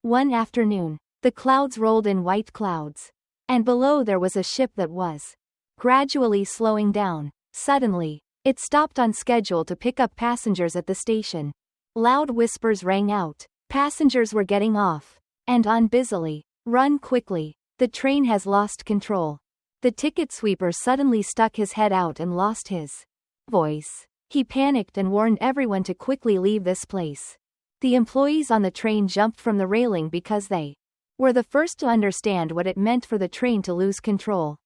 One afternoon, the clouds rolled in white clouds. And below there was a ship that was gradually slowing down. Suddenly, it stopped on schedule to pick up passengers at the station. Loud whispers rang out. Passengers were getting off. And on busily. Run quickly. The train has lost control. The ticket sweeper suddenly stuck his head out and lost his voice. He panicked and warned everyone to quickly leave this place. The employees on the train jumped from the railing because they were the first to understand what it meant for the train to lose control.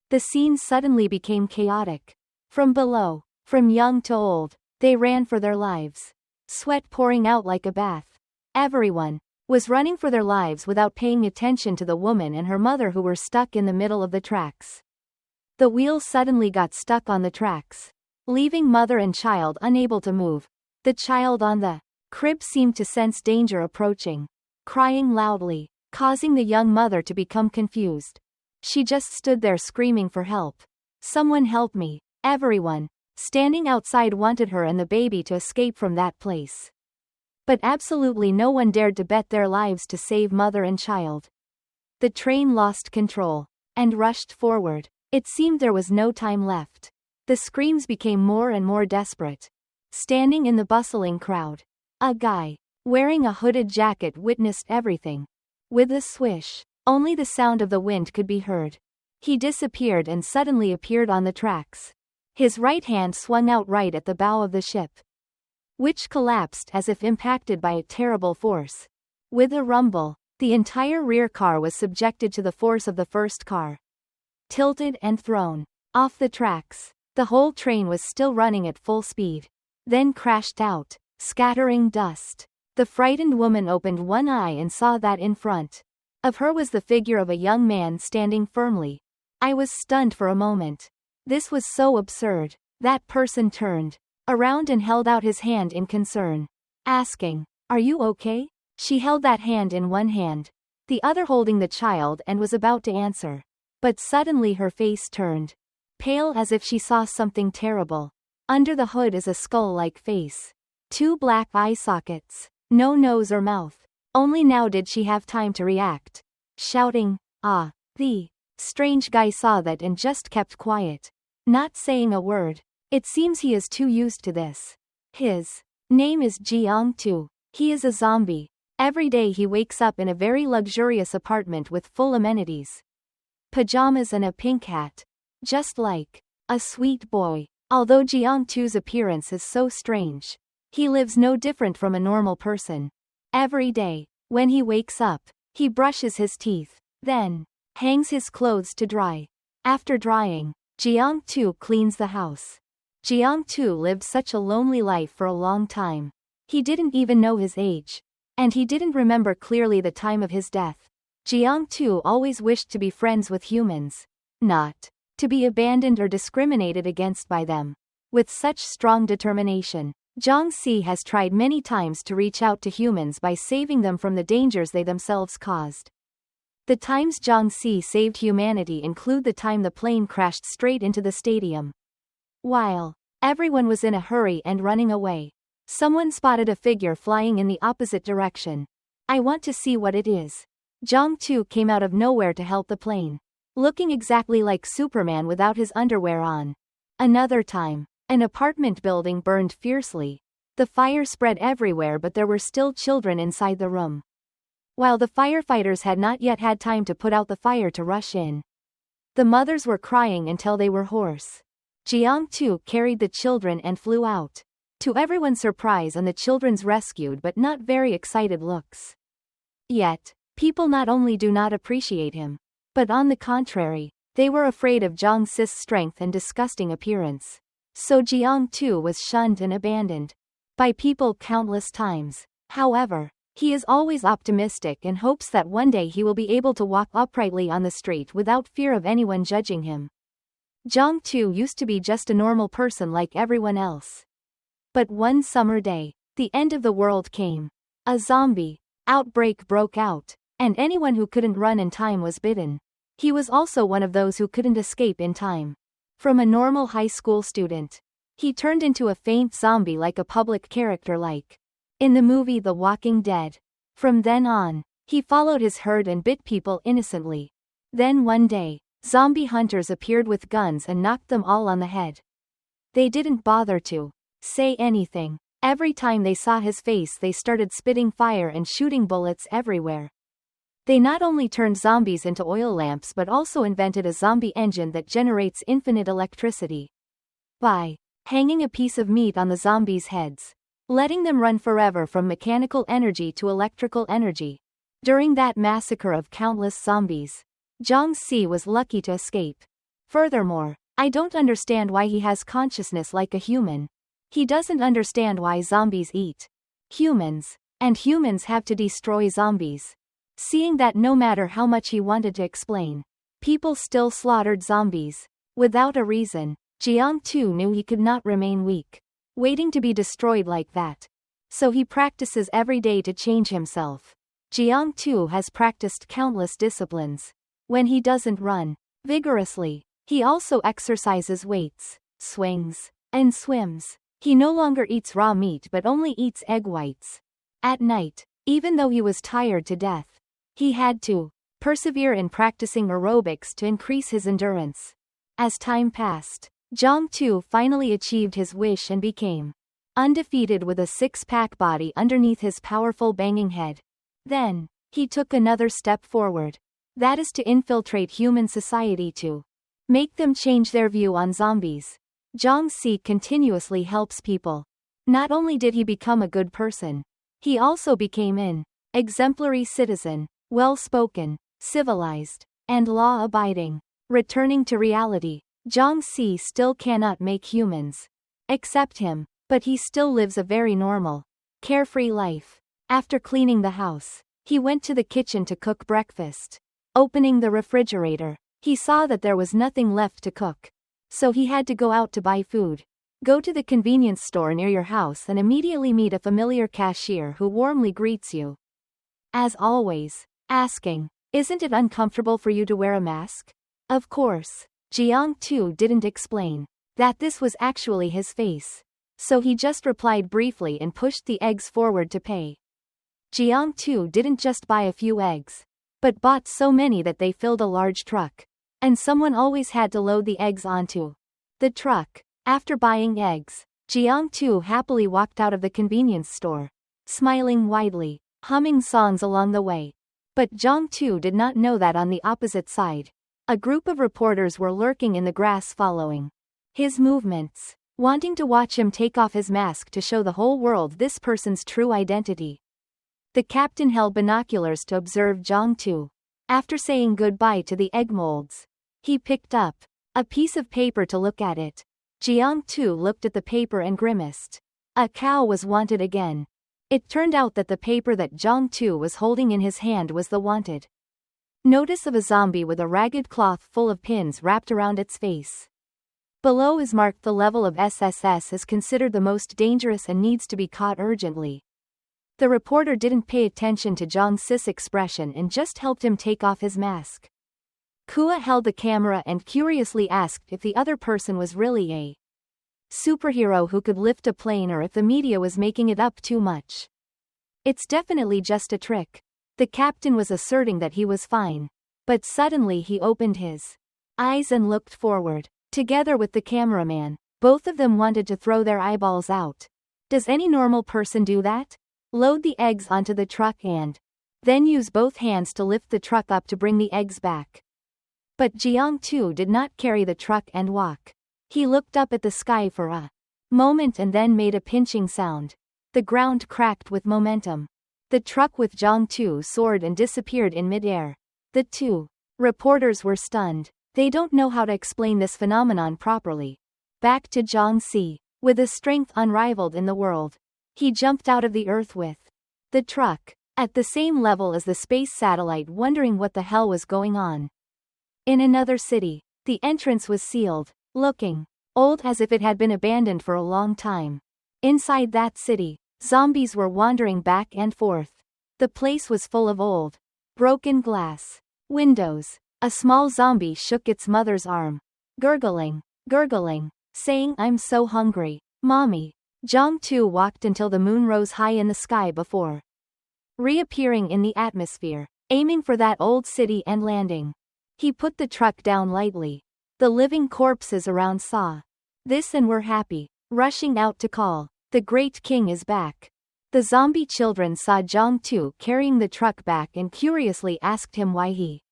The scene suddenly became chaotic. From below, from young to old, they ran for their lives. Sweat pouring out like a bath. Everyone was running for their lives without paying attention to the woman and her mother who were stuck in the middle of the tracks. The wheel suddenly got stuck on the tracks, leaving mother and child unable to move. The child on the crib seemed to sense danger approaching, crying loudly, causing the young mother to become confused. She just stood there screaming for help. Someone help me. Everyone standing outside wanted her and the baby to escape from that place. But absolutely no one dared to bet their lives to save mother and child. The train lost control and rushed forward. It seemed there was no time left. The screams became more and more desperate. Standing in the bustling crowd, a guy wearing a hooded jacket witnessed everything. With a swish, only the sound of the wind could be heard. He disappeared and suddenly appeared on the tracks. His right hand swung out right at the bow of the ship, which collapsed as if impacted by a terrible force. With a rumble, the entire rear car was subjected to the force of the first car. Tilted and thrown off the tracks, the whole train was still running at full speed. Then crashed out, scattering dust. The frightened woman opened one eye and saw that in front of her was the figure of a young man standing firmly. I was stunned for a moment. This was so absurd. That person turned around and held out his hand in concern, asking, "Are you okay?" She held that hand in one hand, the other holding the child, and was about to answer. But suddenly her face turned pale as if she saw something terrible. Under the hood is a skull-like face. 2 black eye sockets. No nose or mouth. Only now did she have time to react. Shouting, "Ah!" The strange guy saw that and just kept quiet, not saying a word. It seems he is too used to this. His name is Jiang-tu. He is a zombie. Every day he wakes up in a very luxurious apartment with full amenities. Pajamas and a pink hat. Just like a sweet boy. Although Jiang-tu's appearance is so strange, he lives no different from a normal person. Every day, when he wakes up, he brushes his teeth, then hangs his clothes to dry. After drying, Jiang-tu cleans the house. Jiang-tu lived such a lonely life for a long time. He didn't even know his age. And he didn't remember clearly the time of his death. Jiang-tu always wished to be friends with humans, not to be abandoned or discriminated against by them. With such strong determination, Jiangxi has tried many times to reach out to humans by saving them from the dangers they themselves caused. The times Jiangxi saved humanity include the time the plane crashed straight into the stadium. While everyone was in a hurry and running away, someone spotted a figure flying in the opposite direction. "I want to see what it is." Jiang-tu came out of nowhere to help the plane, looking exactly like Superman without his underwear on. Another time, an apartment building burned fiercely. The fire spread everywhere, but there were still children inside the room. While the firefighters had not yet had time to put out the fire to rush in, the mothers were crying until they were hoarse. Jiang-tu carried the children and flew out. To everyone's surprise, and the children's rescued but not very excited looks. Yet, people not only do not appreciate him, but on the contrary, they were afraid of Jiangxi's strength and disgusting appearance. So Jiang-tu was shunned and abandoned by people countless times. However, he is always optimistic and hopes that one day he will be able to walk uprightly on the street without fear of anyone judging him. Jiang-tu used to be just a normal person like everyone else. But one summer day, the end of the world came. A zombie outbreak broke out, and anyone who couldn't run in time was bitten. He was also one of those who couldn't escape in time. From a normal high school student, he turned into a faint zombie like a public character like in the movie The Walking Dead. From then on, he followed his herd and bit people innocently. Then one day, zombie hunters appeared with guns and knocked them all on the head. They didn't bother to say anything. Every time they saw his face, they started spitting fire and shooting bullets everywhere. They not only turned zombies into oil lamps but also invented a zombie engine that generates infinite electricity. By hanging a piece of meat on the zombies' heads, letting them run forever from mechanical energy to electrical energy. During that massacre of countless zombies, Jiangxi was lucky to escape. Furthermore, I don't understand why he has consciousness like a human. He doesn't understand why zombies eat humans, and humans have to destroy zombies. Seeing that no matter how much he wanted to explain, people still slaughtered zombies. Without a reason, Jiang Tu knew he could not remain weak, waiting to be destroyed like that. So he practices every day to change himself. Jiang Tu has practiced countless disciplines. When he doesn't run vigorously, he also exercises weights, swings, and swims. He no longer eats raw meat but only eats egg whites. At night, even though he was tired to death, he had to persevere in practicing aerobics to increase his endurance. As time passed, Jiang Tu finally achieved his wish and became undefeated with a six-pack body underneath his powerful banging head. Then, he took another step forward. That is to infiltrate human society to make them change their view on zombies. Jiangxi continuously helps people. Not only did he become a good person, he also became an exemplary citizen, well-spoken, civilized, and law-abiding. Returning to reality, Jiangxi still cannot make humans accept him, but he still lives a very normal, carefree life. After cleaning the house, he went to the kitchen to cook breakfast. Opening the refrigerator, he saw that there was nothing left to cook. So he had to go out to buy food. Go to the convenience store near your house and immediately meet a familiar cashier who warmly greets you. As always, asking, "Isn't it uncomfortable for you to wear a mask?" Of course, Jiang Tu didn't explain that this was actually his face. So he just replied briefly and pushed the eggs forward to pay. Jiang Tu didn't just buy a few eggs, but bought so many that they filled a large truck. And someone always had to load the eggs onto the truck. After buying eggs, Jiang Tu happily walked out of the convenience store, smiling widely, humming songs along the way. But Jiang Tu did not know that on the opposite side, a group of reporters were lurking in the grass following his movements, wanting to watch him take off his mask to show the whole world this person's true identity. The captain held binoculars to observe Jiang Tu. After saying goodbye to the egg molds, he picked up a piece of paper to look at it. Jiang Tu looked at the paper and grimaced. A cow was wanted again. It turned out that the paper that Jiang Tu was holding in his hand was the wanted notice of a zombie with a ragged cloth full of pins wrapped around its face. Below is marked the level of SSS is considered the most dangerous and needs to be caught urgently. The reporter didn't pay attention to Jiang Xi's expression and just helped him take off his mask. Kua held the camera and curiously asked if the other person was really a superhero who could lift a plane or if the media was making it up too much. "It's definitely just a trick." The captain was asserting that he was fine. But suddenly he opened his eyes and looked forward. Together with the cameraman, both of them wanted to throw their eyeballs out. Does any normal person do that? Load the eggs onto the truck and then use both hands to lift the truck up to bring the eggs back. But Jiang Tu did not carry the truck and walk. He looked up at the sky for a moment and then made a pinching sound. The ground cracked with momentum. The truck with Jiang Tu soared and disappeared in midair. The two reporters were stunned. They don't know how to explain this phenomenon properly. Back to Jiangxi. With a strength unrivaled in the world, he jumped out of the earth with the truck at the same level as the space satellite, wondering what the hell was going on. In another city, the entrance was sealed, looking old as if it had been abandoned for a long time. Inside that city, zombies were wandering back and forth. The place was full of old, broken glass windows. A small zombie shook its mother's arm, gurgling, saying, "I'm so hungry, Mommy." Jiang Tu walked until the moon rose high in the sky before reappearing in the atmosphere, aiming for that old city and landing. He put the truck down lightly. The living corpses around saw this and were happy, rushing out to call, "The great king is back." The zombie children saw Jiang-tu carrying the truck back and curiously asked him why he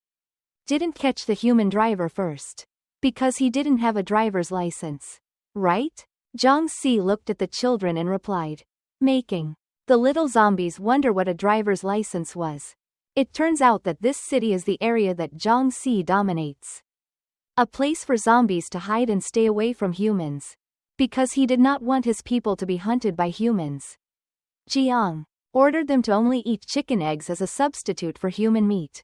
didn't catch the human driver first. Because he didn't have a driver's license. Right? Jiang-si looked at the children and replied, making the little zombies wonder what a driver's license was. It turns out that this city is the area that Jiang-si dominates. A place for zombies to hide and stay away from humans. Because he did not want his people to be hunted by humans. Jiang ordered them to only eat chicken eggs as a substitute for human meat.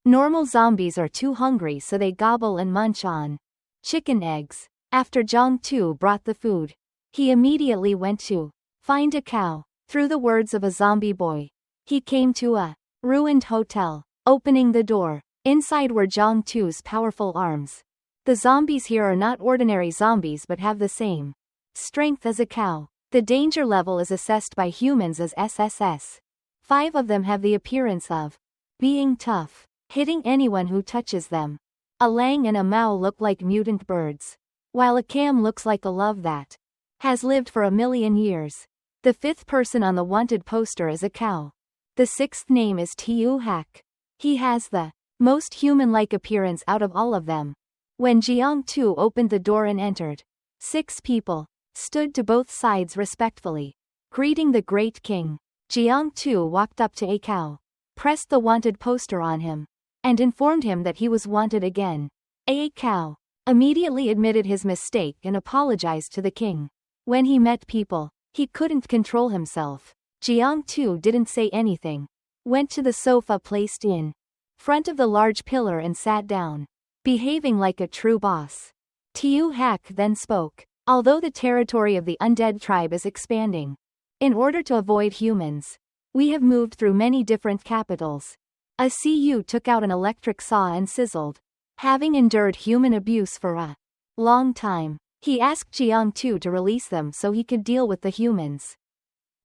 Normal zombies are too hungry, so they gobble and munch on chicken eggs. After Jiang-tu brought the food, he immediately went to find a cow. Through the words of a zombie boy, he came to a ruined hotel. Opening the door, inside were Jiang-tu's powerful arms. The zombies here are not ordinary zombies but have the same strength as a cow. The danger level is assessed by humans as SSS. 5 of them have the appearance of being tough, hitting anyone who touches them. A Lang and a Mao look like mutant birds, while a Cam looks like a love that has lived for 1,000,000 years. The 5th person on the wanted poster is a cow. The 6th name is Tiu Hak. He has the most human-like appearance out of all of them. When Jiang-tu opened the door and entered, 6 people stood to both sides respectfully, greeting the great king. Jiang-tu walked up to a cow, pressed the wanted poster on him, and informed him that he was wanted again. A cow immediately admitted his mistake and apologized to the king. When he met people, he couldn't control himself. Jiang-tu didn't say anything, went to the sofa placed in front of the large pillar and sat down, behaving like a true boss. Tiu Hak then spoke. Although the territory of the undead tribe is expanding, in order to avoid humans, we have moved through many different capitals. A CU took out an electric saw and sizzled. Having endured human abuse for a long time, he asked Jiang-tu to release them so he could deal with the humans.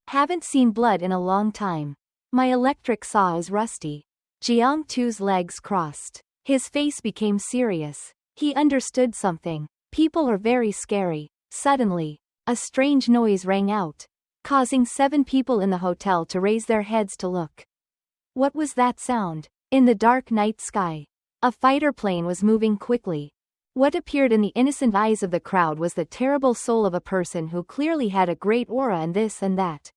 Haven't seen blood in a long time. My electric saw is rusty. Jiang-tu's legs crossed. His face became serious. He understood something. People are very scary. Suddenly, a strange noise rang out, causing 7 people in the hotel to raise their heads to look. What was that sound? In the dark night sky, a fighter plane was moving quickly. What appeared in the innocent eyes of the crowd was the terrible soul of a person who clearly had a great aura and this and that.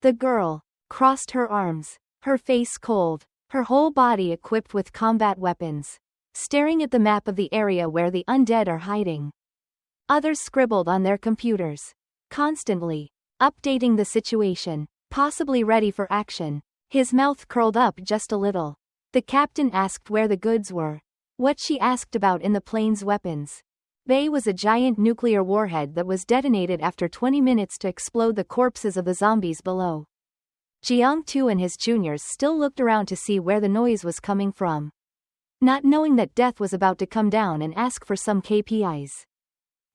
The girl crossed her arms, her face cold, her whole body equipped with combat weapons, staring at the map of the area where the undead are hiding. Others scribbled on their computers, constantly updating the situation, possibly ready for action. His mouth curled up just a little. The captain asked where the goods were. What she asked about in the plane's weapons. Bay was a giant nuclear warhead that was detonated after 20 minutes to explode the corpses of the zombies below. Jiang-tu and his juniors still looked around to see where the noise was coming from, not knowing that death was about to come down and ask for some KPIs.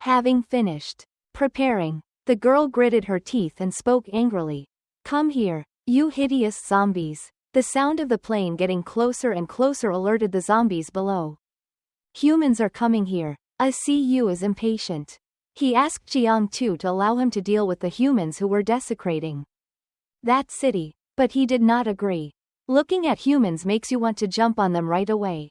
Having finished preparing, the girl gritted her teeth and spoke angrily. Come here, you hideous zombies. The sound of the plane getting closer and closer alerted the zombies below. Humans are coming here. A CU is impatient. He asked Jiang-tu to allow him to deal with the humans who were desecrating that city, but he did not agree. Looking at humans makes you want to jump on them right away.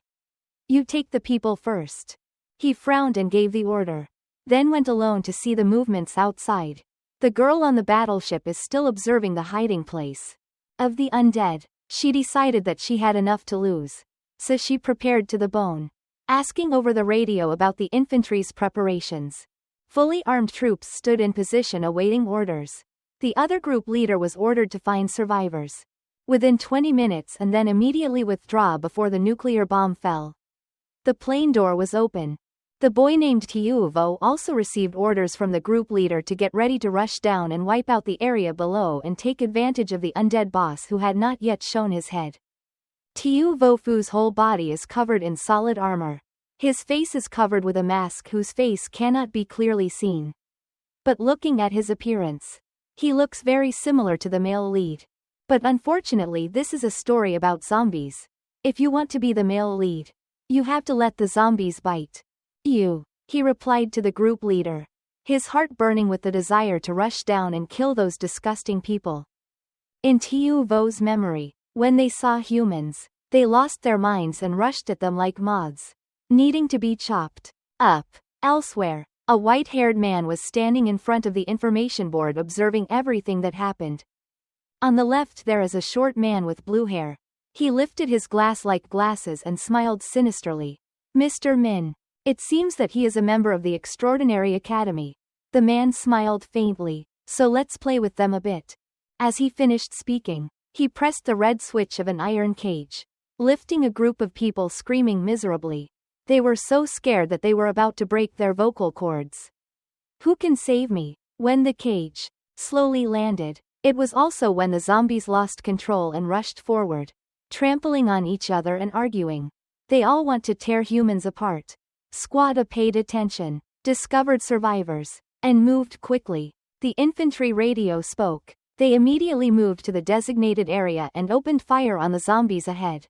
You take the people first. He frowned and gave the order, then went alone to see the movements outside. The girl on the battleship is still observing the hiding place of the undead. She decided that she had enough to lose, so she prepared to the bone, asking over the radio about the infantry's preparations. Fully armed troops stood in position awaiting orders. The other group leader was ordered to find survivors within 20 minutes and then immediately withdraw before the nuclear bomb fell. The plane door was open. The boy named Tiuvo also received orders from the group leader to get ready to rush down and wipe out the area below and take advantage of the undead boss who had not yet shown his head. Tiuvofu's whole body is covered in solid armor. His face is covered with a mask whose face cannot be clearly seen. But looking at his appearance, he looks very similar to the male lead. But unfortunately this is a story about zombies. If you want to be the male lead, you have to let the zombies bite you, he replied to the group leader, his heart burning with the desire to rush down and kill those disgusting people. In Tiu Vo's memory, when they saw humans, they lost their minds and rushed at them like moths, needing to be chopped up. Elsewhere, a white-haired man was standing in front of the information board observing everything that happened. On the left there is a short man with blue hair. He lifted his glass-like glasses and smiled sinisterly. Mr. Min. It seems that he is a member of the Extraordinary Academy. The man smiled faintly. So let's play with them a bit. As he finished speaking, he pressed the red switch of an iron cage, lifting a group of people screaming miserably. They were so scared that they were about to break their vocal cords. Who can save me? When the cage slowly landed, it was also when the zombies lost control and rushed forward, trampling on each other and arguing. They all want to tear humans apart. Squad A paid attention, discovered survivors, and moved quickly. The infantry radio spoke. They immediately moved to the designated area and opened fire on the zombies ahead.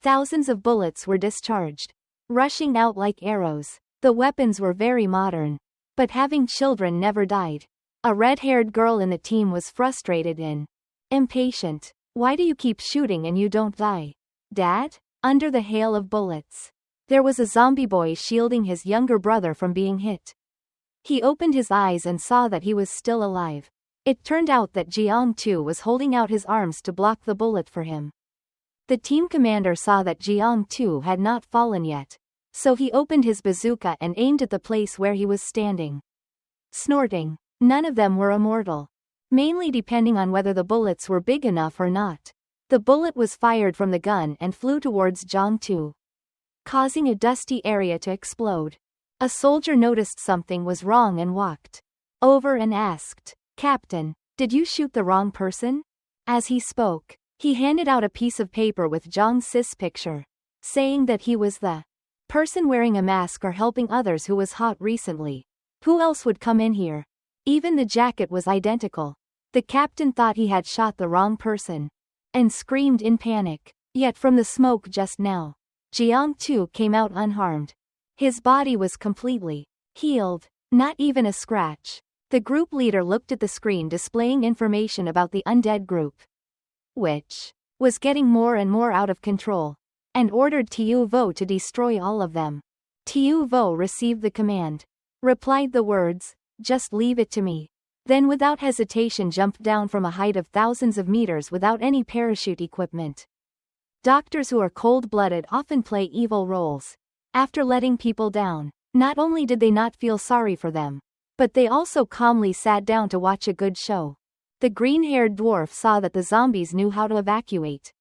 Thousands of bullets were discharged, rushing out like arrows. The weapons were very modern. But having children never died. A red-haired girl in the team was frustrated and impatient. Why do you keep shooting and you don't die? Dad? Under the hail of bullets, there was a zombie boy shielding his younger brother from being hit. He opened his eyes and saw that he was still alive. It turned out that Jiang Tu was holding out his arms to block the bullet for him. The team commander saw that Jiang Tu had not fallen yet, so he opened his bazooka and aimed at the place where he was standing. Snorting, none of them were immortal, mainly depending on whether the bullets were big enough or not. The bullet was fired from the gun and flew towards Jiang Tu, causing a dusty area to explode. A soldier noticed something was wrong and walked over and asked, Captain, did you shoot the wrong person? As he spoke, he handed out a piece of paper with Zhang Si's picture, saying that he was the person wearing a mask or helping others who was hot recently. Who else would come in here? Even the jacket was identical. The captain thought he had shot the wrong person, and screamed in panic. Yet from the smoke just now, Jiang Tu came out unharmed. His body was completely healed, not even a scratch. The group leader looked at the screen displaying information about the undead group, which was getting more and more out of control, and ordered Tiu Vo to destroy all of them. Tiu Vo received the command, replied the words, just leave it to me. Then without hesitation jumped down from a height of thousands of meters without any parachute equipment. Doctors who are cold-blooded often play evil roles. After letting people down, not only did they not feel sorry for them, but they also calmly sat down to watch a good show. The green-haired dwarf saw that the zombies knew how to evacuate,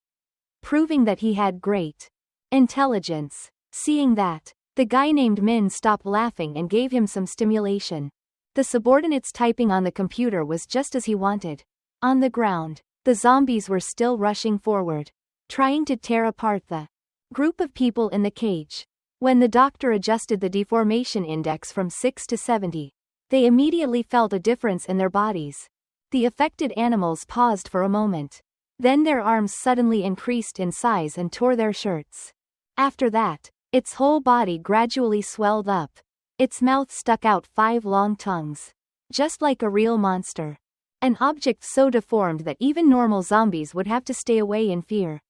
proving that he had great intelligence. Seeing that, the guy named Min stopped laughing and gave him some stimulation. The subordinate's typing on the computer was just as he wanted. On the ground, the zombies were still rushing forward, trying to tear apart the group of people in the cage. When the doctor adjusted the deformation index from 6 to 70, they immediately felt a difference in their bodies. The affected animals paused for a moment. Then their arms suddenly increased in size and tore their shirts. After that, its whole body gradually swelled up. Its mouth stuck out 5 long tongues, just like a real monster. An object so deformed that even normal zombies would have to stay away in fear.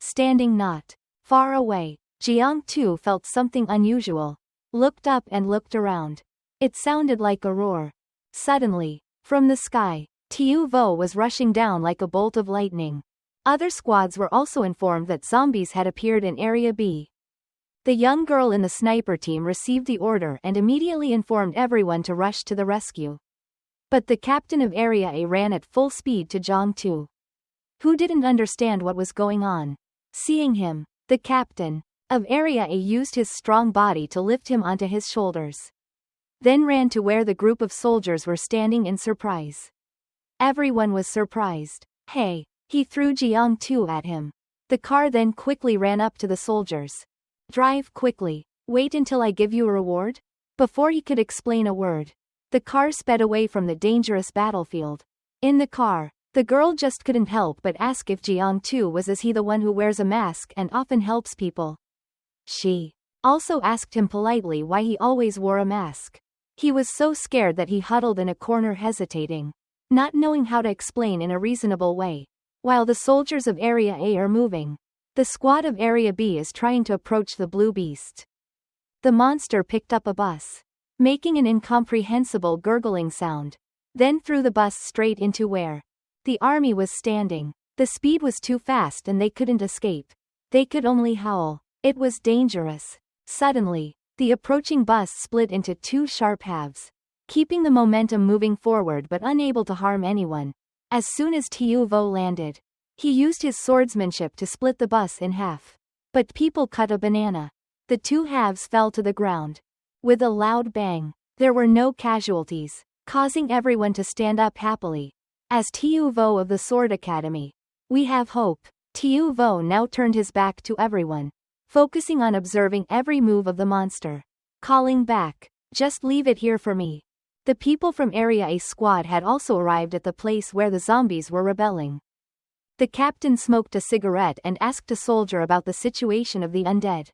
Standing not far away, Jiang Tu felt something unusual, looked up and looked around. It sounded like a roar. Suddenly, from the sky, Tiu Vo was rushing down like a bolt of lightning. Other squads were also informed that zombies had appeared in Area B. The young girl in the sniper team received the order and immediately informed everyone to rush to the rescue. But the captain of Area A ran at full speed to Jiang Tu, who didn't understand what was going on. Seeing him, the captain of Area A used his strong body to lift him onto his shoulders, then ran to where the group of soldiers were standing in surprise. Everyone was surprised. Hey! He threw Jiang Tu at him. The car then quickly ran up to the soldiers. Drive quickly. Wait until I give you a reward? Before he could explain a word, the car sped away from the dangerous battlefield. In the car, The girl just couldn't help but ask if Jiang Tu was he the one who wears a mask and often helps people. She also asked him politely why he always wore a mask. He was so scared that he huddled in a corner hesitating, not knowing how to explain in a reasonable way. While the soldiers of Area A are moving, the squad of Area B is trying to approach the blue beast. The monster picked up a bus, making an incomprehensible gurgling sound, then threw the bus straight into where the army was standing. The speed was too fast and they couldn't escape. They could only howl. It was dangerous. Suddenly, the approaching bus split into two sharp halves, keeping the momentum moving forward but unable to harm anyone. As soon as Tiu Vo landed, he used his swordsmanship to split the bus in half. But people cut a banana. The two halves fell to the ground. With a loud bang, there were no casualties, causing everyone to stand up happily. As Tiu Vo of the Sword Academy, we have hope. Tiu Vo now turned his back to everyone, focusing on observing every move of the monster, calling back, "Just leave it here for me." The people from Area A squad had also arrived at the place where the zombies were rebelling. The captain smoked a cigarette and asked a soldier about the situation of the undead.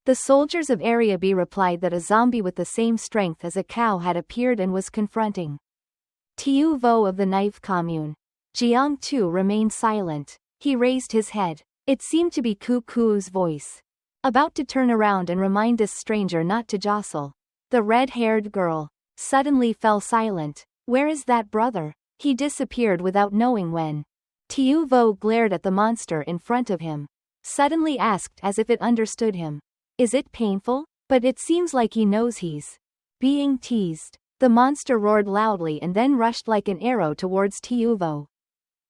The soldiers of Area B replied that a zombie with the same strength as a cow had appeared and was confronting Tiu Vo of the Knife Commune. Jiang Tu remained silent. He raised his head. It seemed to be Ku Ku's voice, about to turn around and remind this stranger not to jostle. The red-haired girl suddenly fell silent. "Where is that brother?" He disappeared without knowing when. Tiu Vo glared at the monster in front of him, suddenly asked as if it understood him, "Is it painful?" But it seems like he knows he's being teased. The monster roared loudly and then rushed like an arrow towards Tiu Vo,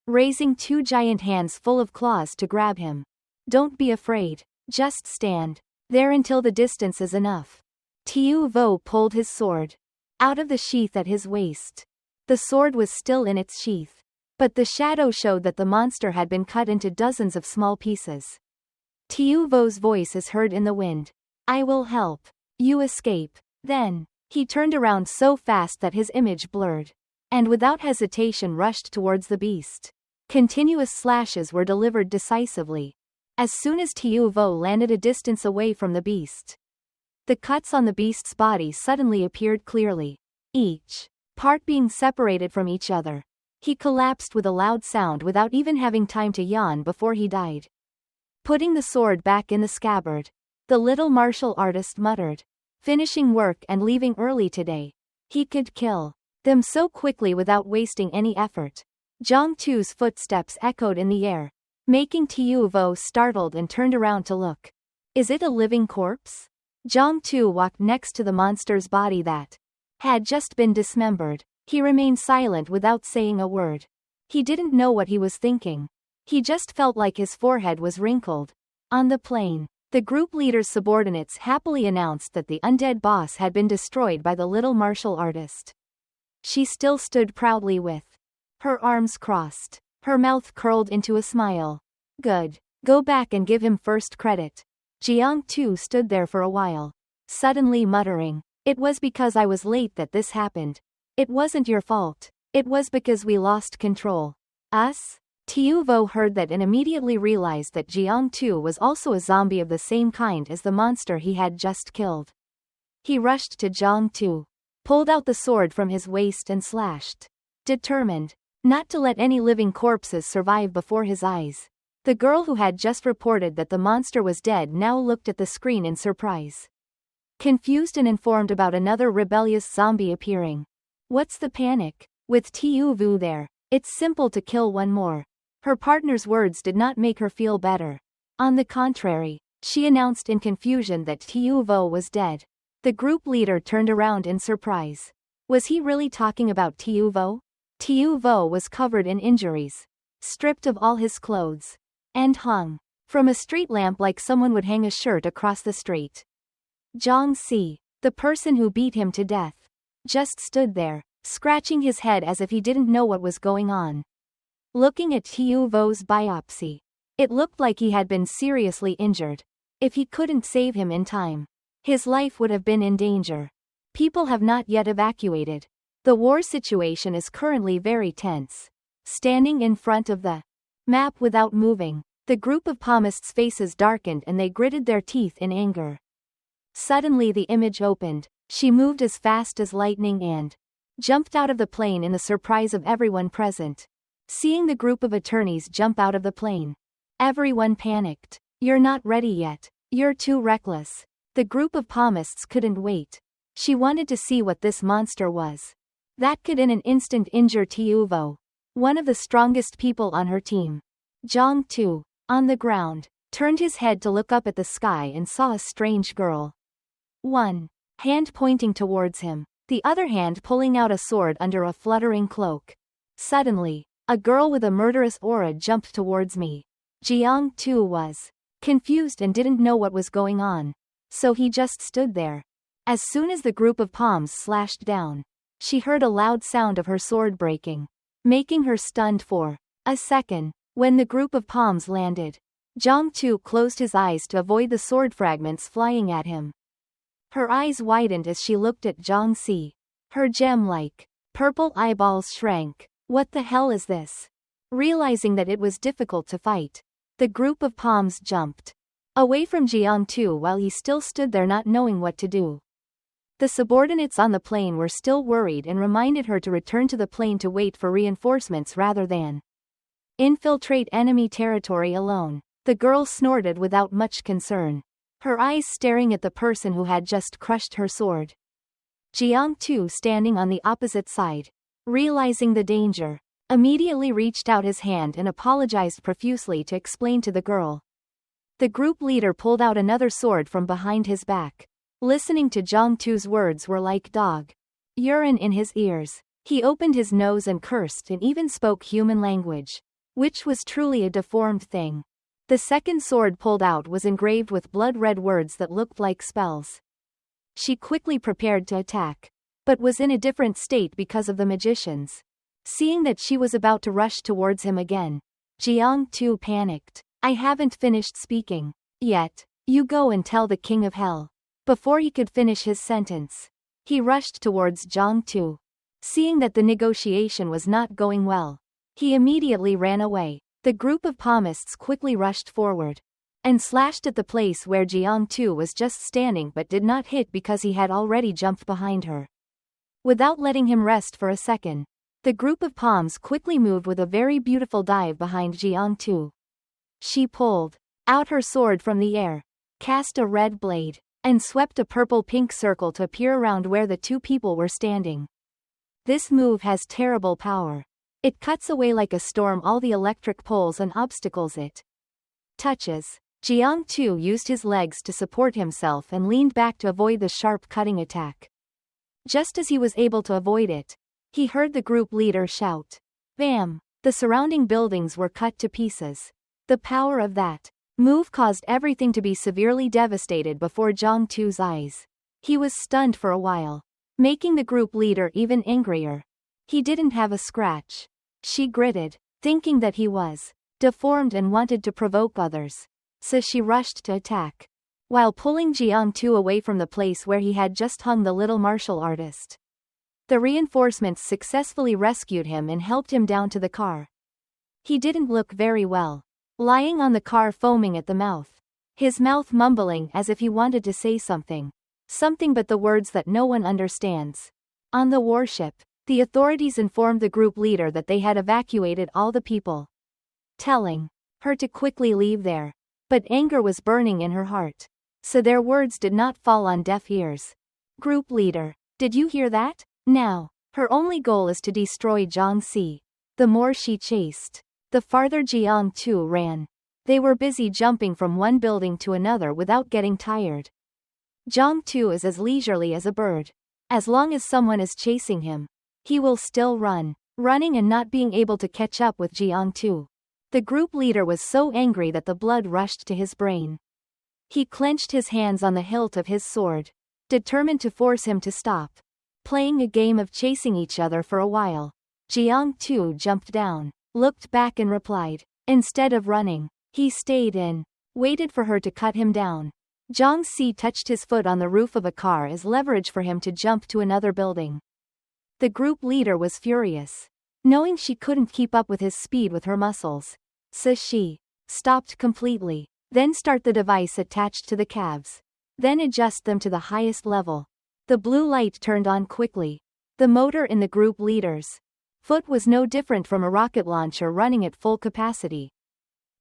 raising two giant hands full of claws to grab him. "Don't be afraid. Just stand there until the distance is enough." Tiu Vo pulled his sword out of the sheath at his waist. The sword was still in its sheath, but the shadow showed that the monster had been cut into dozens of small pieces. Tiu Vo's voice is heard in the wind. "I will help you escape." Then, he turned around so fast that his image blurred, and without hesitation rushed towards the beast. Continuous slashes were delivered decisively. As soon as Tiu Vo landed a distance away from the beast, the cuts on the beast's body suddenly appeared clearly, each part being separated from each other. He collapsed with a loud sound without even having time to yawn before he died. Putting the sword back in the scabbard, the little martial artist muttered, "Finishing work and leaving early today. He could kill them so quickly without wasting any effort." Jiang Tu's footsteps echoed in the air, making Tiu Vo startled and turned around to look. "Is it a living corpse?" Jiang Tu walked next to the monster's body that had just been dismembered. He remained silent without saying a word. He didn't know what he was thinking. He just felt like his forehead was wrinkled. On the plane, the group leader's subordinates happily announced that the undead boss had been destroyed by the little martial artist. She still stood proudly with her arms crossed, her mouth curled into a smile. "Good. Go back and give him first credit." Jiang Tu stood there for a while, suddenly muttering, "It was because I was late that this happened. It wasn't your fault. It was because we lost control." "Us?" Tiu Vo heard that and immediately realized that Jiang Tu was also a zombie of the same kind as the monster he had just killed. He rushed to Jiang Tu, pulled out the sword from his waist and slashed, determined not to let any living corpses survive before his eyes. The girl who had just reported that the monster was dead now looked at the screen in surprise, confused and informed about another rebellious zombie appearing. What's the panic? With Tiu Vo there, it's simple to kill one more. Her partner's words did not make her feel better. On the contrary, she announced in confusion that Tiu Vo was dead. The group leader turned around in surprise. Was he really talking about Tiu Vo? Tiu Vo was covered in injuries, stripped of all his clothes, and hung from a street lamp like someone would hang a shirt across the street. Zhang Si, the person who beat him to death, just stood there, scratching his head as if he didn't know what was going on. Looking at Tiu Vo's biopsy, it looked like he had been seriously injured. If he couldn't save him in time, his life would have been in danger. People have not yet evacuated. The war situation is currently very tense. standing in front of the map without moving. The group of palmists' faces darkened and they gritted their teeth in anger. Suddenly the image opened. She moved as fast as lightning and jumped out of the plane in the surprise of everyone present. Seeing the group of attorneys jump out of the plane, everyone panicked. You're not ready yet. You're too reckless. The group of palmists couldn't wait. She wanted to see what this monster was. That could in an instant injure Tuvo, one of the strongest people on her team. Jong Tu, on the ground, turned his head to look up at the sky and saw a strange girl. One hand pointing towards him, the other hand pulling out a sword under a fluttering cloak. Suddenly, a girl with a murderous aura jumped towards me. Jiang Tu was confused and didn't know what was going on, so he just stood there. As soon as the group of palms slashed down, she heard a loud sound of her sword breaking, making her stunned for a second. When the group of palms landed, Jiang Tu closed his eyes to avoid the sword fragments flying at him. Her eyes widened as she looked at Jiang Si. Her gem-like purple eyeballs shrank. What the hell is this? Realizing that it was difficult to fight, the group of palms jumped away from Jiang Tu while he still stood there not knowing what to do. The subordinates on the plane were still worried and reminded her to return to the plane to wait for reinforcements rather than infiltrate enemy territory alone. The girl snorted without much concern, her eyes staring at the person who had just crushed her sword. Jiang Tu, standing on the opposite side, realizing the danger, immediately reached out his hand and apologized profusely to explain to the girl. The group leader pulled out another sword from behind his back. Listening to Jiang Tu's words were like dog urine in his ears. He opened his nose and cursed and even spoke human language, which was truly a deformed thing. The second sword pulled out was engraved with blood-red words that looked like spells. She quickly prepared to attack, but was in a different state because of the magicians. Seeing that she was about to rush towards him again, Jiang Tu panicked. I haven't finished speaking yet. You go and tell the king of hell. Before he could finish his sentence, he rushed towards Jiang Tu. Seeing that the negotiation was not going well, he immediately ran away. The group of palmists quickly rushed forward and slashed at the place where Jiang Tu was just standing but did not hit because he had already jumped behind her. Without letting him rest for a second, the group of palms quickly moved with a very beautiful dive behind Jiang Tu. She pulled out her sword from the air, cast a red blade, and swept a purple-pink circle to appear around where the two people were standing. This move has terrible power. It cuts away like a storm all the electric poles and obstacles it touches. Jiang Tu used his legs to support himself and leaned back to avoid the sharp cutting attack. Just as he was able to avoid it, he heard the group leader shout, "Bam!" The surrounding buildings were cut to pieces. The power of that move caused everything to be severely devastated before Jiang Tu's eyes. He was stunned for a while, making the group leader even angrier. He didn't have a scratch. She gritted, thinking that he was deformed and wanted to provoke others, so she rushed to attack, while pulling Jiang Tu away from the place where he had just hung the little martial artist. The reinforcements successfully rescued him and helped him down to the car. He didn't look very well, lying on the car foaming at the mouth, his mouth mumbling as if he wanted to say something but the words that no one understands. On the warship, the authorities informed the group leader that they had evacuated all the people, telling her to quickly leave there. But anger was burning in her heart, so their words did not fall on deaf ears. Group leader, did you hear that? Now, her only goal is to destroy Jiang Si. The more she chased, the farther Jiang Tu ran. They were busy jumping from one building to another without getting tired. Jiang Tu is as leisurely as a bird. As long as someone is chasing him, he will still run. Running and not being able to catch up with Jiang Tu. The group leader was so angry that the blood rushed to his brain. He clenched his hands on the hilt of his sword, determined to force him to stop playing a game of chasing each other for a while. Jiang Tu jumped down, looked back and replied. Instead of running, he stayed in, waited for her to cut him down. Jiang Si touched his foot on the roof of a car as leverage for him to jump to another building. The group leader was furious. knowing she couldn't keep up with his speed with her muscles. So she stopped completely, then start the device attached to the calves. Then adjust them to the highest level. The blue light turned on quickly. The motor in the group leader's foot was no different from a rocket launcher running at full capacity.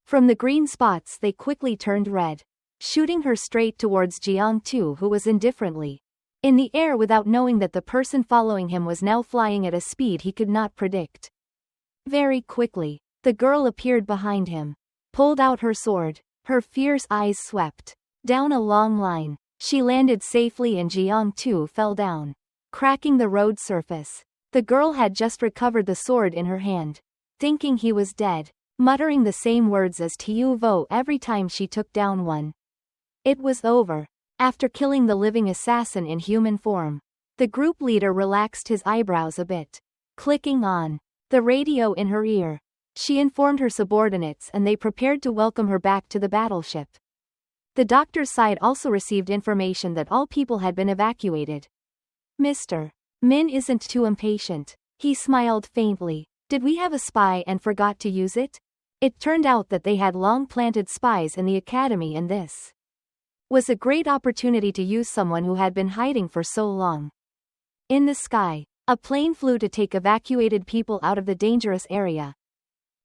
From the green spots they quickly turned red, shooting her straight towards Jiang-tu, who was indifferently in the air without knowing that the person following him was now flying at a speed he could not predict. Very quickly, the girl appeared behind him, pulled out her sword, her fierce eyes swept down a long line. She landed safely and Jiang-tu fell down, cracking the road surface. The girl had just recovered the sword in her hand, thinking he was dead, muttering the same words as Tiu Vo every time she took down one. It was over. After killing the living assassin in human form, the group leader relaxed his eyebrows a bit. Clicking on the radio in her ear, she informed her subordinates and they prepared to welcome her back to the battleship. The doctor's side also received information that all people had been evacuated. Mr. Min isn't too impatient. He smiled faintly. Did we have a spy and forgot to use it? It turned out that they had long planted spies in the academy and this was a great opportunity to use someone who had been hiding for so long. In the sky, a plane flew to take evacuated people out of the dangerous area.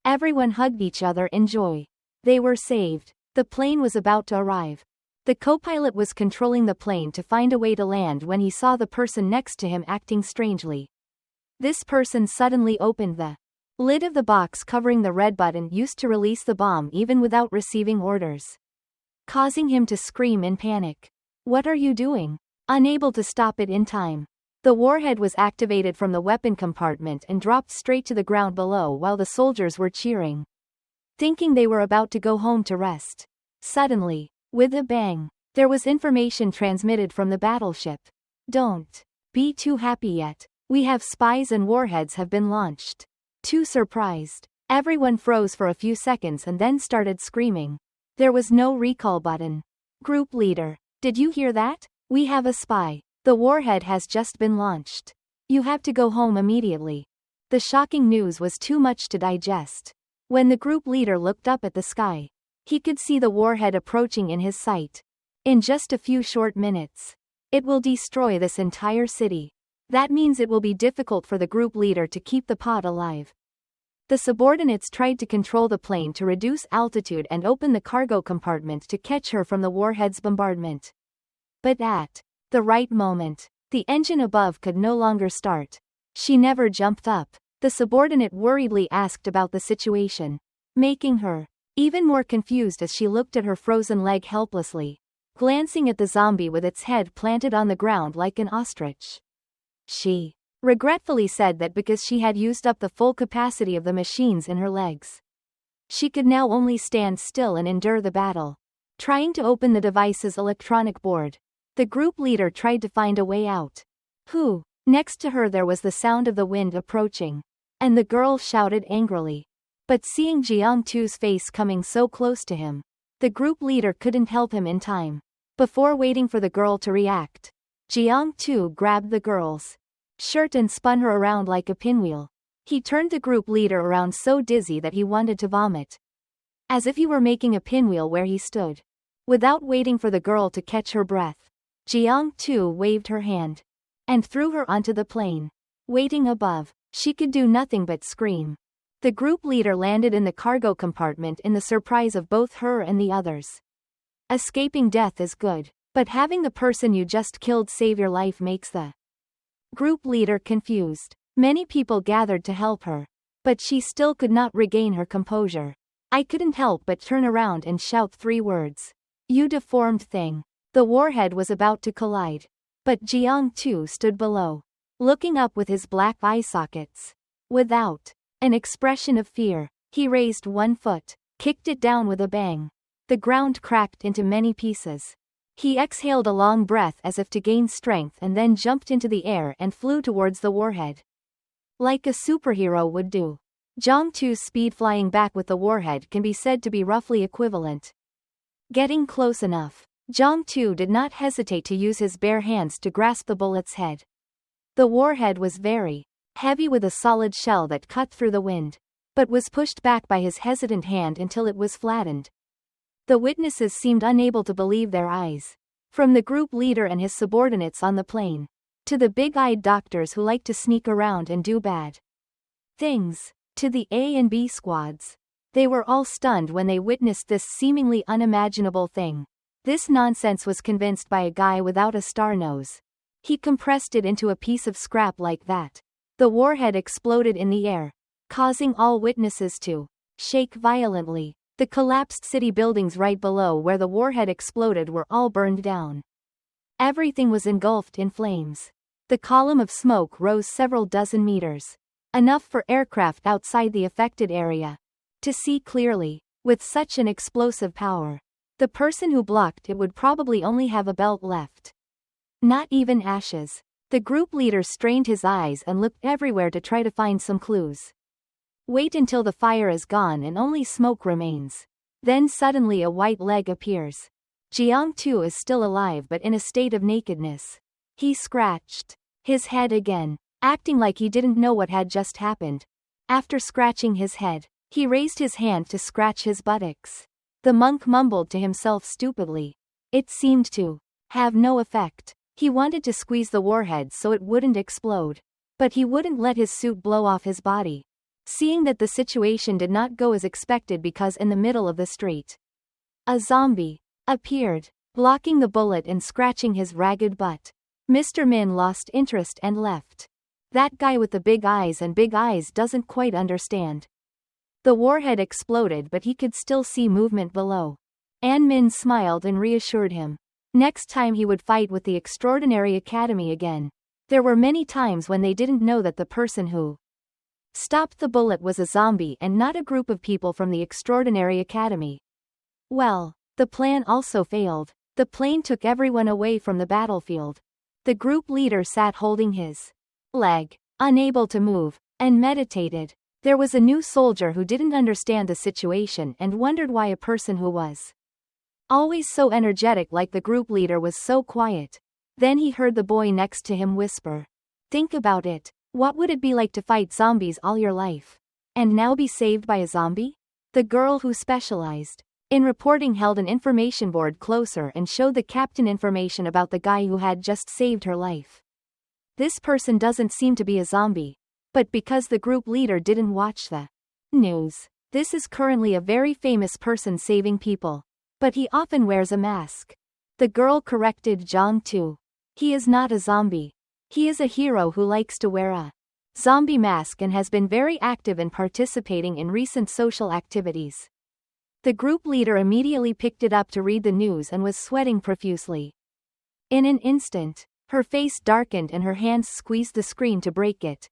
Everyone hugged each other in joy. They were saved. The plane was about to arrive. The co-pilot was controlling the plane to find a way to land when he saw the person next to him acting strangely. This person suddenly opened the lid of the box covering the red button used to release the bomb even without receiving orders, causing him to scream in panic. What are you doing? Unable to stop it in time, the warhead was activated from the weapon compartment and dropped straight to the ground below while the soldiers were cheering, thinking they were about to go home to rest. Suddenly, with a bang, there was information transmitted from the battleship. Don't be too happy yet. We have spies and warheads have been launched. Too surprised. Everyone froze for a few seconds and then started screaming. There was no recall button. Group leader, did you hear that? We have a spy. The warhead has just been launched. You have to go home immediately. The shocking news was too much to digest. When the group leader looked up at the sky, he could see the warhead approaching in his sight. In just a few short minutes, it will destroy this entire city. That means it will be difficult for the group leader to keep the pod alive. The subordinates tried to control the plane to reduce altitude and open the cargo compartment to catch her from the warhead's bombardment. But at the right moment, the engine above could no longer start. She never jumped up. The subordinate worriedly asked about the situation, making her even more confused as she looked at her frozen leg helplessly, glancing at the zombie with its head planted on the ground like an ostrich. She regretfully said that because she had used up the full capacity of the machines in her legs, she could now only stand still and endure the battle. Trying to open the device's electronic board, the group leader tried to find a way out. Who? Next to her there was the sound of the wind approaching, and the girl shouted angrily. But seeing Jiang-tu's face coming so close to him, the group leader couldn't help him in time. Before waiting for the girl to react, Jiang-tu grabbed the girl's shirt and spun her around like a pinwheel. He turned the group leader around so dizzy that he wanted to vomit, as if he were making a pinwheel where he stood. Without waiting for the girl to catch her breath, Jiang-tu waved her hand and threw her onto the plane. Waiting above, she could do nothing but scream. The group leader landed in the cargo compartment in the surprise of both her and the others. Escaping death is good, but having the person you just killed save your life makes the group leader confused. Many people gathered to help her, but she still could not regain her composure. I couldn't help but turn around and shout 3 words. You deformed thing. The warhead was about to collide, but Jiang-tu stood below, looking up with his black eye sockets. Without an expression of fear, he raised one foot, kicked it down with a bang. The ground cracked into many pieces. He exhaled a long breath as if to gain strength and then jumped into the air and flew towards the warhead, like a superhero would do. Jiang-tu's speed flying back with the warhead can be said to be roughly equivalent. Getting close enough, Jiang-tu did not hesitate to use his bare hands to grasp the bullet's head. The warhead was very heavy with a solid shell that cut through the wind, but was pushed back by his hesitant hand until it was flattened. The witnesses seemed unable to believe their eyes. From the group leader and his subordinates on the plane, to the big-eyed doctors who like to sneak around and do bad things, to the A and B squads. They were all stunned when they witnessed this seemingly unimaginable thing. This nonsense was convinced by a guy without a star nose. He compressed it into a piece of scrap like that. The warhead exploded in the air, causing all witnesses to shake violently. The collapsed city buildings right below where the warhead exploded were all burned down. Everything was engulfed in flames. The column of smoke rose several dozen meters, enough for aircraft outside the affected area to see clearly. With such an explosive power, the person who blocked it would probably only have a belt left. Not even ashes. The group leader strained his eyes and looked everywhere to try to find some clues. Wait until the fire is gone and only smoke remains. Then suddenly a white leg appears. Jiang-tu is still alive but in a state of nakedness. He scratched his head again, acting like he didn't know what had just happened. After scratching his head, he raised his hand to scratch his buttocks. The monk mumbled to himself stupidly. It seemed to have no effect. He wanted to squeeze the warhead so it wouldn't explode, but he wouldn't let his suit blow off his body. Seeing that the situation did not go as expected because in the middle of the street, a zombie appeared, blocking the bullet and scratching his ragged butt. Mr. Min lost interest and left. That guy with the big eyes doesn't quite understand. The warhead exploded but he could still see movement below. An Min smiled and reassured him. Next time he would fight with the Extraordinary Academy again. There were many times when they didn't know that the person who stopped the bullet was a zombie and not a group of people from the Extraordinary Academy. Well, the plan also failed. The plane took everyone away from the battlefield. The group leader sat holding his leg, unable to move, and meditated. There was a new soldier who didn't understand the situation and wondered why a person who was always so energetic like the group leader was so quiet. Then he heard the boy next to him whisper, "Think about it. What would it be like to fight zombies all your life? And now be saved by a zombie?" The girl who specialized in reporting held an information board closer and showed the captain information about the guy who had just saved her life. This person doesn't seem to be a zombie. But because the group leader didn't watch the news, this is currently a very famous person saving people. But he often wears a mask. The girl corrected Jiang-tu. He is not a zombie. He is a hero who likes to wear a zombie mask and has been very active in participating in recent social activities. The group leader immediately picked it up to read the news and was sweating profusely. In an instant, her face darkened and her hands squeezed the screen to break it.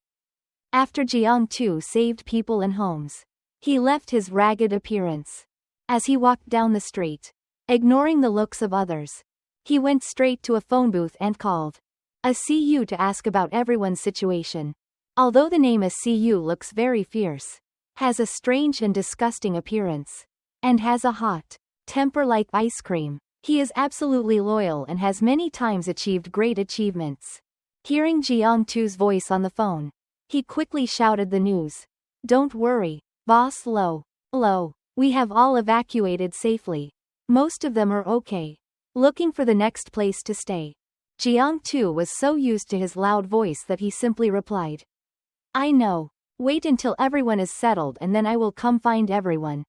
After Jiang-tu saved people and homes, he left his ragged appearance. As he walked down the street, ignoring the looks of others, he went straight to a phone booth and called a CU to ask about everyone's situation. Although the name CU looks very fierce, has a strange and disgusting appearance, and has a hot temper like ice cream, he is absolutely loyal and has many times achieved great achievements. Hearing Jiang-tu's voice on the phone, he quickly shouted the news. "Don't worry, boss Lo. We have all evacuated safely. Most of them are okay. Looking for the next place to stay." Jiang-tu was so used to his loud voice that he simply replied, "I know. Wait until everyone is settled and then I will come find everyone."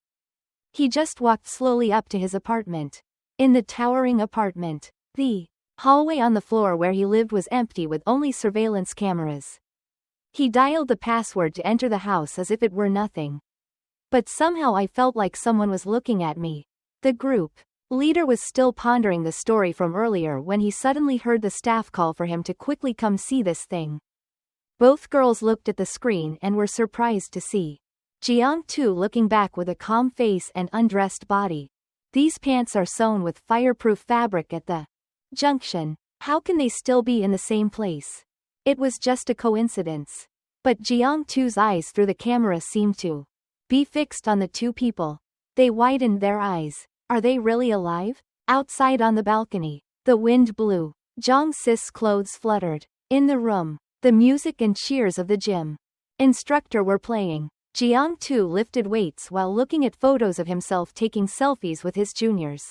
He just walked slowly up to his apartment. In the towering apartment, the hallway on the floor where he lived was empty with only surveillance cameras. He dialed the password to enter the house as if it were nothing. But somehow I felt like someone was looking at me. The group leader was still pondering the story from earlier when he suddenly heard the staff call for him to quickly come see this thing. Both girls looked at the screen and were surprised to see Jiang-tu looking back with a calm face and undressed body. These pants are sewn with fireproof fabric at the junction. How can they still be in the same place? It was just a coincidence. But Jiang-tu's eyes through the camera seemed to be fixed on the two people. They widened their eyes. Are they really alive? Outside on the balcony, the wind blew. Zhang Sis clothes fluttered. In the room, The music and cheers of the gym instructor were playing. Jiang-tu lifted weights while looking at photos of himself taking selfies with his juniors.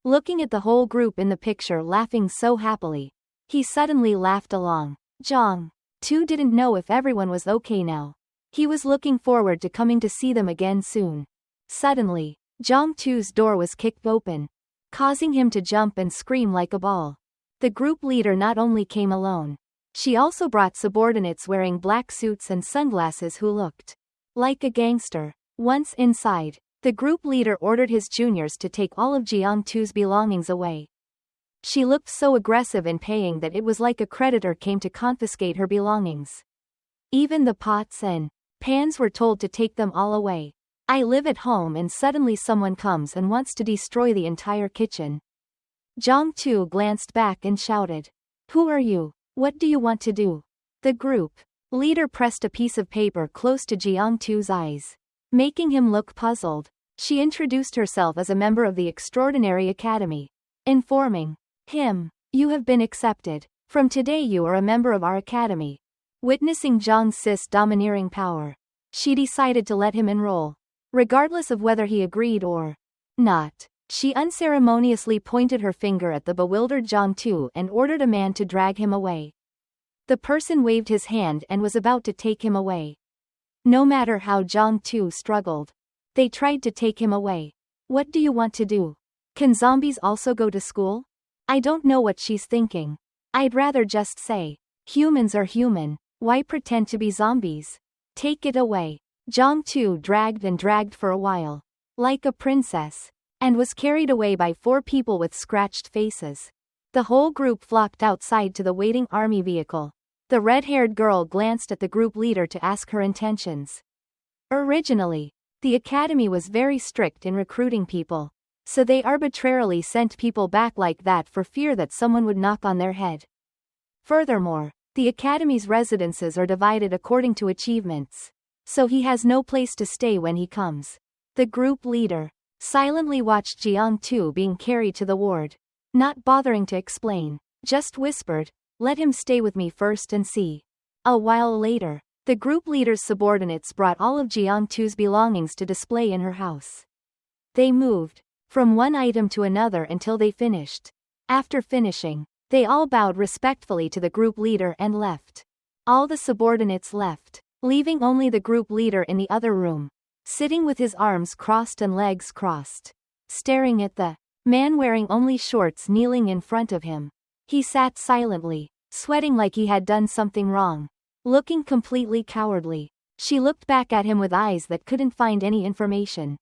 Looking at the whole group in the picture laughing so happily, he suddenly laughed along. Jiang-tu didn't know if everyone was okay now. He was looking forward to coming to see them again soon. Suddenly, Jiang-tu's door was kicked open, causing him to jump and scream like a ball. The group leader not only came alone, she also brought subordinates wearing black suits and sunglasses who looked like a gangster. Once inside, the group leader ordered his juniors to take all of Jiang-tu's belongings away. She looked so aggressive in paying that it was like a creditor came to confiscate her belongings. Even the pots and pans were told to take them all away. I live at home and suddenly someone comes and wants to destroy the entire kitchen. Jiang-tu glanced back and shouted, "Who are you? What do you want to do?" The group leader pressed a piece of paper close to Jiang-tu's eyes, making him look puzzled. She introduced herself as a member of the Extraordinary Academy, informing him, "You have been accepted. From today you are a member of our academy." Witnessing Zhang Si's domineering power, she decided to let him enroll, regardless of whether he agreed or not. She unceremoniously pointed her finger at the bewildered Jiang-tu and ordered a man to drag him away. The person waved his hand and was about to take him away. No matter how Jiang-tu struggled, they tried to take him away. "What do you want to do? Can zombies also go to school?" I don't know what she's thinking. I'd rather just say, humans are human, why pretend to be zombies? Take it away. Jiang-tu dragged for a while, like a princess, and was carried away by 4 people with scratched faces. The whole group flocked outside to the waiting army vehicle. The red-haired girl glanced at the group leader to ask her intentions. Originally, the academy was very strict in recruiting people, so they arbitrarily sent people back like that for fear that someone would knock on their head. Furthermore, the academy's residences are divided according to achievements, so he has no place to stay when he comes. The group leader silently watched Jiang-tu being carried to the ward, not bothering to explain, just whispered, "Let him stay with me first and see." A while later, the group leader's subordinates brought all of Jiang-tu's belongings to display in her house. They moved from one item to another until they finished. After finishing, they all bowed respectfully to the group leader and left. All the subordinates left, leaving only the group leader in the other room, sitting with his arms crossed and legs crossed, staring at the man wearing only shorts kneeling in front of him. He sat silently, sweating like he had done something wrong, looking completely cowardly. She looked back at him with eyes that couldn't find any information,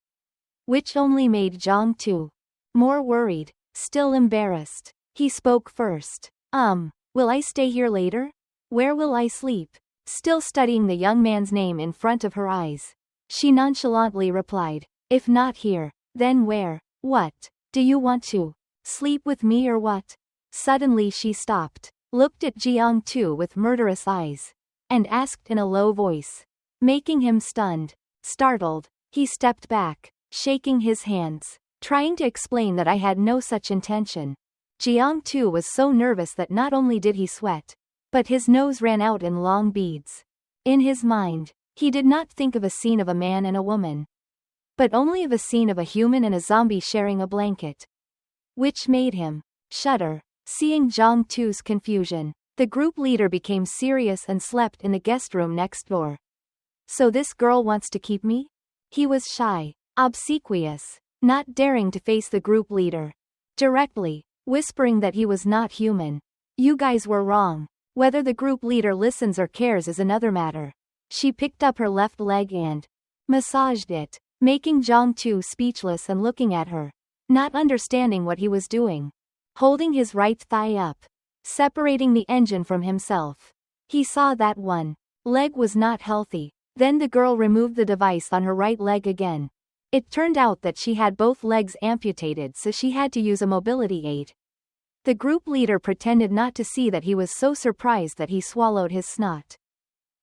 which only made Jiang-tu more worried, still embarrassed. He spoke first. Will I stay here later? Where will I sleep?" Still studying the young man's name in front of her eyes, she nonchalantly replied, "If not here, then where? What? Do you want to sleep with me or what?" Suddenly she stopped, looked at Jiang-tu with murderous eyes, and asked in a low voice, making him stunned. Startled, he stepped back, shaking his hands, trying to explain that I had no such intention. Jiang-tu was so nervous that not only did he sweat, but his nose ran out in long beads. In his mind, he did not think of a scene of a man and a woman, but only of a scene of a human and a zombie sharing a blanket, which made him shudder. Seeing Jiang-tu's confusion, the group leader became serious and slept in the guest room next door. "So this girl wants to keep me?" He was shy, obsequious, not daring to face the group leader directly, whispering that he was not human. "You guys were wrong. Whether the group leader listens or cares is another matter." She picked up her left leg and massaged it, making Jiang-tu speechless and looking at her, not understanding what he was doing. Holding his right thigh up, separating the engine from himself, he saw that one leg was not healthy. Then the girl removed the device on her right leg again. It turned out that she had both legs amputated, so she had to use a mobility aid. The group leader pretended not to see that he was so surprised that he swallowed his snot,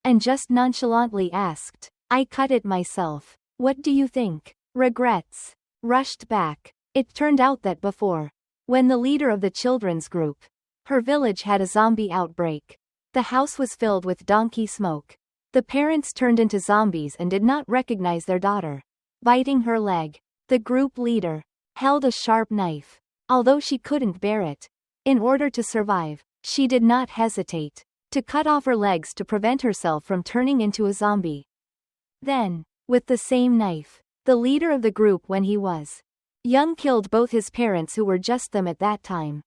and just nonchalantly asked, "I cut it myself. What do you think?" Regrets rushed back. It turned out that before, when the leader of the children's group, her village had a zombie outbreak, The house was filled with donkey smoke. The parents turned into zombies and did not recognize their daughter. Biting her leg. The group leader held a sharp knife. Although she couldn't bear it. In order to survive, she did not hesitate to cut off her legs to prevent herself from turning into a zombie. Then, with the same knife, the leader of the group when he was young killed both his parents who were just them at that time.